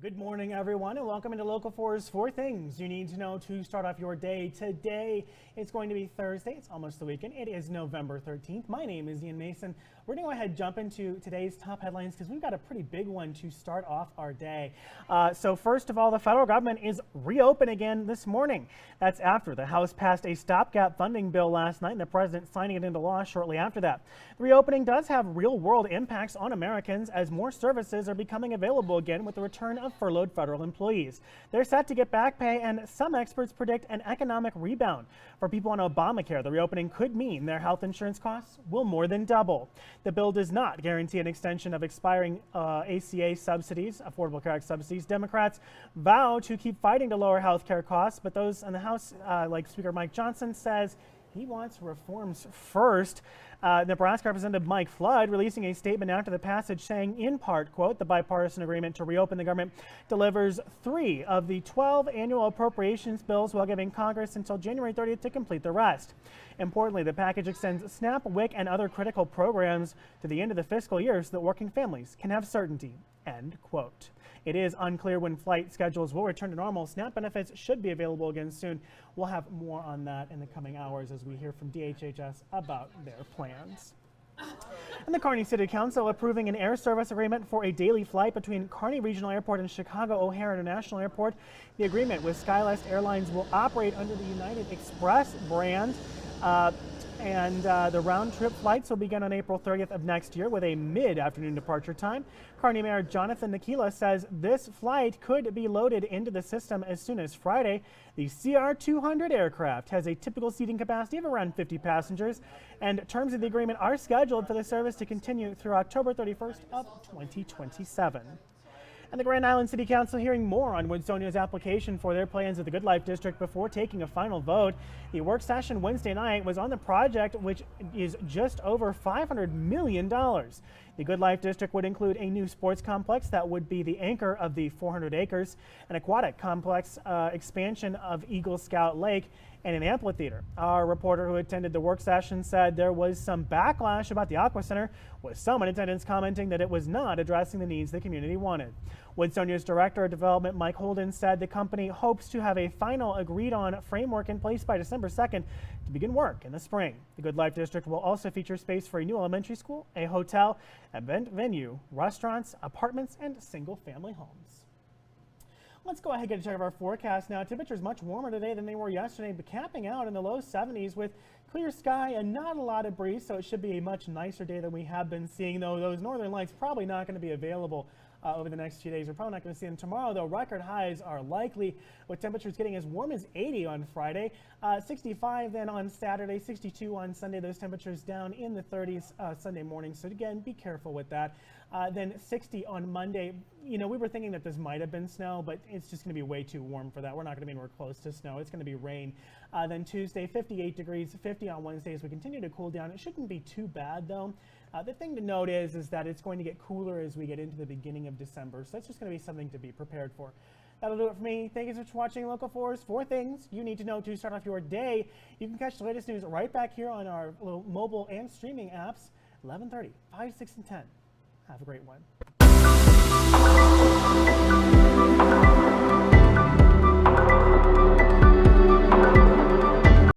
Good morning, everyone, and welcome into Local 4's 4 Things You Need to Know to Start Off Your Day. Today, it's going to be Thursday. It's almost the weekend. It is November 13th. My name is Ian Mason. We're going to go ahead and jump into today's top headlines because we've got a pretty big one to start off our day. So first of all, the federal government is reopened again this morning. That's after the House passed a stopgap funding bill last night and the president signing it into law shortly after that. The reopening does have real-world impacts on Americans as more services are becoming available again with the return of furloughed federal employees. They're set to get back pay, and some experts predict an economic rebound. For people on Obamacare, the reopening could mean their health insurance costs will more than double. The bill does not guarantee an extension of expiring ACA subsidies, Affordable Care Act subsidies. Democrats vow to keep fighting to lower health care costs, but those in the House, like Speaker Mike Johnson, says he wants reforms first. Nebraska Representative Mike Flood releasing a statement after the passage saying, in part, quote, the bipartisan agreement to reopen the government delivers 3 of the 12 annual appropriations bills while giving Congress until January 30th to complete the rest. Importantly, the package extends SNAP, WIC, and other critical programs to the end of the fiscal year so that working families can have certainty, end quote. It is unclear when flight schedules will return to normal. SNAP benefits should be available again soon. We'll have more on that in the coming hours as we hear from DHHS about their plans. And the Kearney City Council approving an air service agreement for a daily flight between Kearney Regional Airport and Chicago O'Hare International Airport. The agreement with SkyWest Airlines will operate under the United Express brand. The round-trip flights will begin on April 30th of next year with a mid-afternoon departure time. Kearney Mayor Jonathan Nikila says this flight could be loaded into the system as soon as Friday. The CR-200 aircraft has a typical seating capacity of around 50 passengers, and terms of the agreement are scheduled for the service to continue through October 31st of 2027. And the Grand Island City Council hearing more on Woodsonia's application for their plans of the Good Life District before taking a final vote. The work session Wednesday night was on the project, which is just over $500 million. The Good Life District would include a new sports complex that would be the anchor of the 400 acres, an aquatic complex expansion of Eagle Scout Lake, and an amphitheater. Our reporter who attended the work session said there was some backlash about the Aqua Center, with some in attendance commenting that it was not addressing the needs the community wanted. Woodsonia's Director of Development, Mike Holden, said the company hopes to have a final agreed-on framework in place by December 2nd to begin work in the spring. The Good Life District will also feature space for a new elementary school, a hotel, event venue, restaurants, apartments, and single-family homes. Let's go ahead and get a check of our forecast now. Temperatures much warmer today than they were yesterday, but capping out in the low 70s with clear sky and not a lot of breeze, so it should be a much nicer day than we have been seeing, though those northern lights probably not going to be available over the next few days. We're probably not going to see them tomorrow, though. Record highs are likely, with temperatures getting as warm as 80 on Friday, 65 then on Saturday, 62 on Sunday. Those temperatures down in the 30s Sunday morning, so again, be careful with that. Then 60 on Monday. You know, we were thinking that this might have been snow, but it's just going to be way too warm for that. We're not going to be anywhere close to snow. It's going to be rain. Then Tuesday, 58 degrees, 50 on Wednesday as we continue to cool down. It shouldn't be too bad, though. The thing to note is that it's going to get cooler as we get into the beginning of December, so that's just going to be something to be prepared for. That'll do it for me. Thank you so much for watching Local 4's 4 Things You Need to Know to Start Off Your Day. You can catch the latest news right back here on our little mobile and streaming apps, 11:30, 5, 6, and 10. Have a great one.